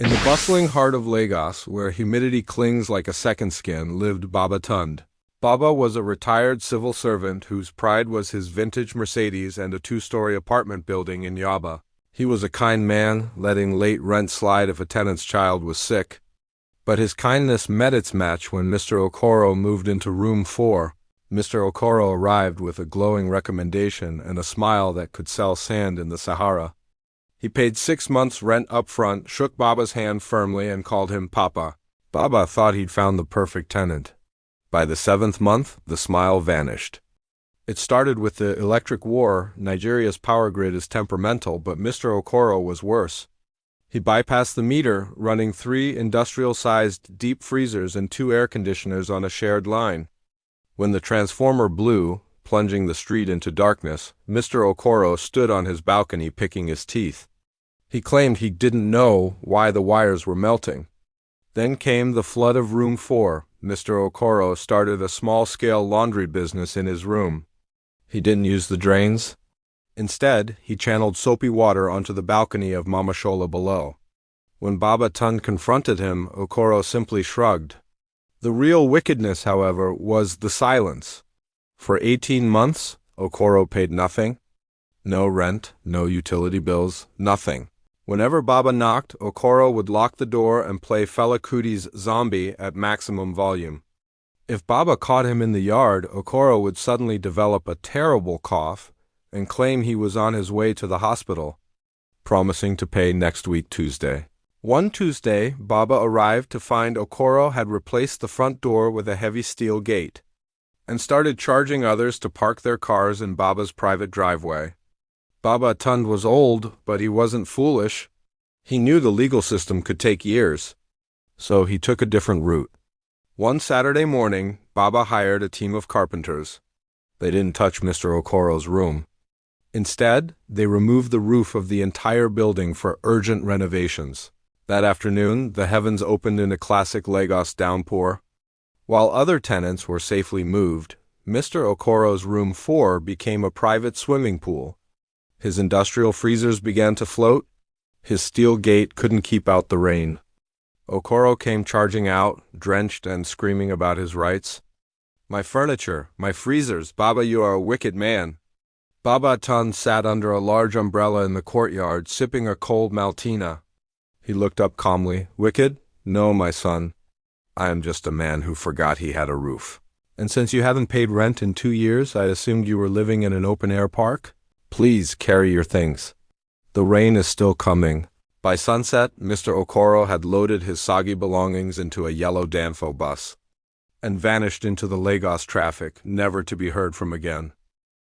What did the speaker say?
In the bustling heart of Lagos, where humidity clings like a second skin, lived Baba Tund. Baba was a retired civil servant whose pride was his vintage Mercedes and a two-story apartment building in Yaba. He was a kind man, letting late rent slide if a tenant's child was sick. But his kindness met its match when Mr. Okoro moved into room 4. Mr. Okoro arrived with a glowing recommendation and a smile that could sell sand in the Sahara. He paid 6 months' rent up front, shook Baba's hand firmly, and called him Papa. Baba thought he'd found the perfect tenant. By the 7th month, the smile vanished. It started with the electric war. Nigeria's power grid is temperamental, but Mr. Okoro was worse. He bypassed the meter, running 3 industrial-sized deep freezers and 2 air conditioners on a shared line. When the transformer blew, plunging the street into darkness, Mr. Okoro stood on his balcony picking his teeth. He claimed he didn't know why the wires were melting. Then came the flood of room 4. Mr. Okoro started a small-scale laundry business in his room. He didn't use the drains. Instead, he channeled soapy water onto the balcony of Mama Shola below. When Baba Tund confronted him, Okoro simply shrugged. The real wickedness, however, was the silence. For 18 months, Okoro paid nothing. No rent, no utility bills, nothing. Whenever Baba knocked, Okoro would lock the door and play Fela Kuti's Zombie at maximum volume. If Baba caught him in the yard, Okoro would suddenly develop a terrible cough and claim he was on his way to the hospital, promising to pay next week Tuesday. One Tuesday, Baba arrived to find Okoro had replaced the front door with a heavy steel gate and started charging others to park their cars in Baba's private driveway. Baba Tund was old, but he wasn't foolish. He knew the legal system could take years, so he took a different route. One Saturday morning, Baba hired a team of carpenters. They didn't touch Mr. Okoro's room. Instead, they removed the roof of the entire building for urgent renovations. That afternoon, the heavens opened in a classic Lagos downpour. While other tenants were safely moved, Mr. Okoro's room 4 became a private swimming pool. His industrial freezers began to float. His steel gate couldn't keep out the rain. Okoro came charging out, drenched and screaming about his rights. "My furniture, my freezers, Baba, you are a wicked man." Baba Tund sat under a large umbrella in the courtyard, sipping a cold Maltina. He looked up calmly. "Wicked? No, my son. I am just a man who forgot he had a roof. And since you haven't paid rent in 2 years, I assumed you were living in an open-air park? Please carry your things. The rain is still coming." By sunset, Mr. Okoro had loaded his soggy belongings into a yellow Danfo bus and vanished into the Lagos traffic, never to be heard from again.